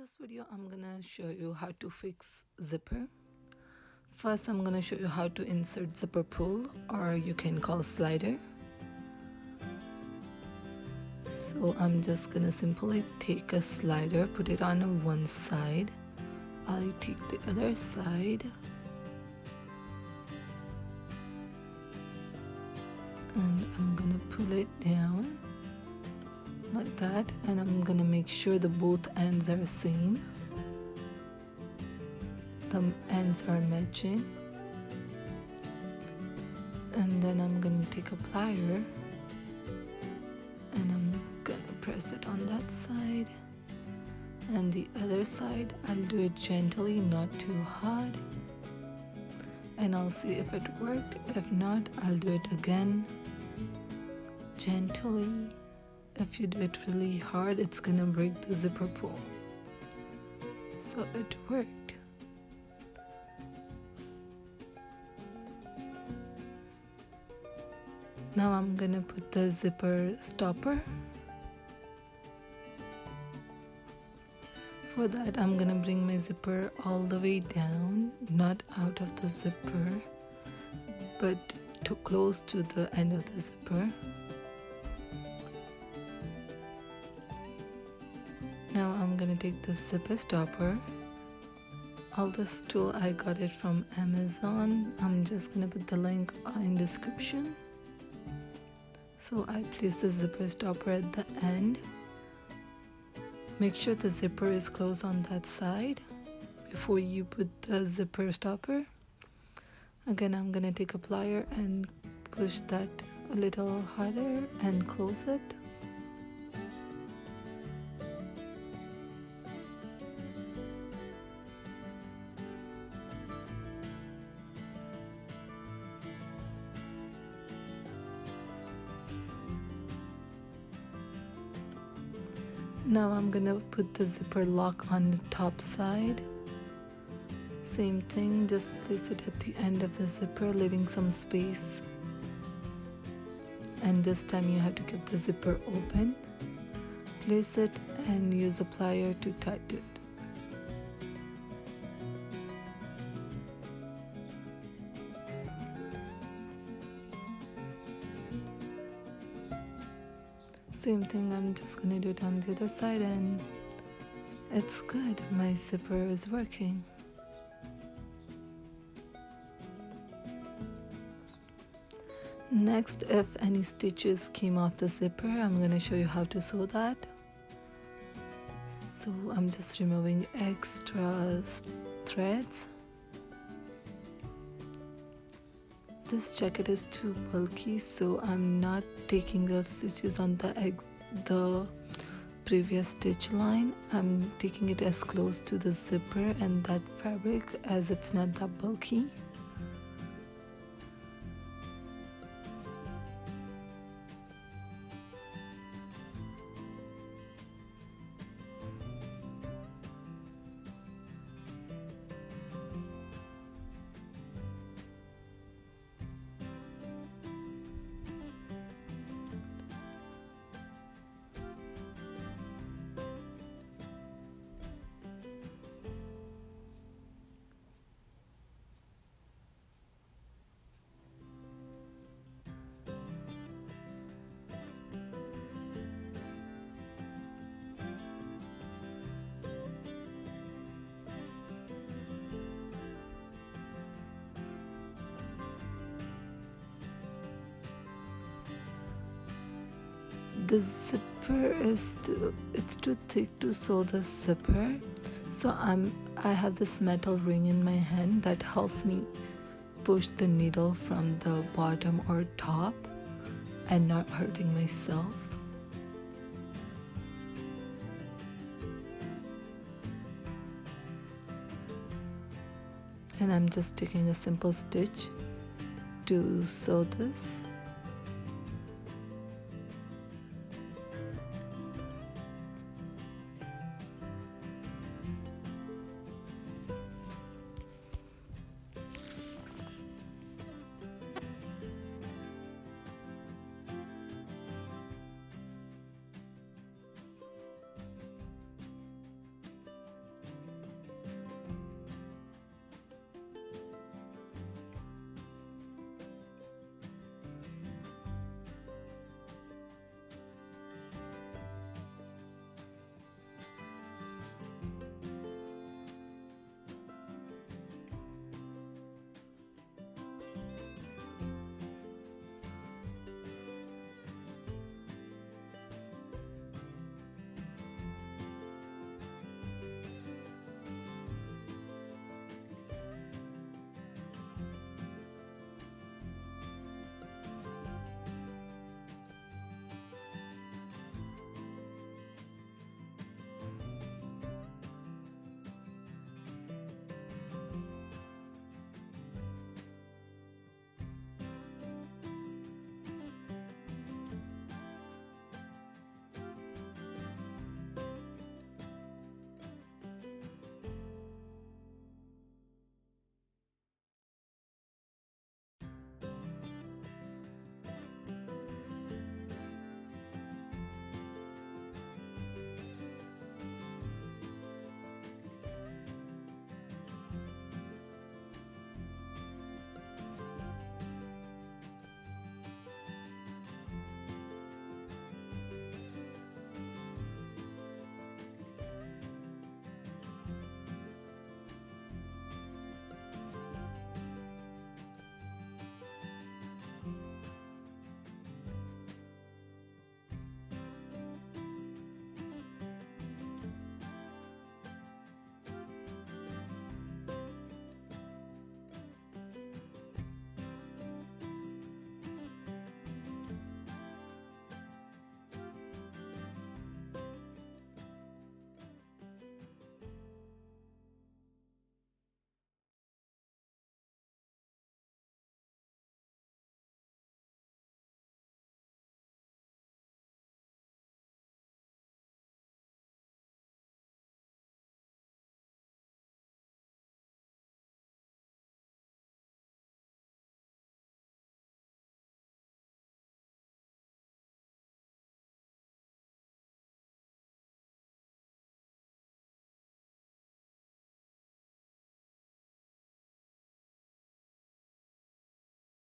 this video, I'm gonna show you how to fix zipper. First, I'm gonna show you how to insert zipper pull, or you can call slider. So I'm just gonna simply take a slider, put it on one side. I'll take the other side and I'm gonna pull it down like that, and I'm gonna make sure the both ends are same. The ends are matching, and then I'm gonna take a plier and I'm gonna press it on that side, and the other side I'll do it gently, not too hard, and I'll see if it worked. If not, I'll do it again gently. If you do it really hard, it's gonna break the zipper pull. So it worked. Now I'm gonna put the zipper stopper. For that, I'm gonna bring my zipper all the way down, not out of the zipper, but too close to the end of the zipper. Now I'm gonna take the zipper stopper. All this tool, I got it from Amazon. I'm just gonna put the link in description. So I place the zipper stopper at the end. Make sure the zipper is closed on that side before you put the zipper stopper. Again, I'm gonna take a plier and push that a little harder and close it. Now I'm gonna put the zipper lock on the top side. Same thing, just place it at the end of the zipper, leaving some space. And this time you have to keep the zipper open. Place it and use a plier to tighten it. Same thing, I'm just gonna do it on the other side, and it's good. My zipper is working. Next, if any stitches came off the zipper, I'm gonna show you how to sew that. So I'm just removing extra threads. This jacket is too bulky, so I'm not taking the stitches on the previous stitch line. I'm taking it as close to the zipper and that fabric as it's not that bulky. The zipper is too thick to sew the zipper, so I have this metal ring in my hand that helps me push the needle from the bottom or top and not hurting myself. And I'm just taking a simple stitch to sew this.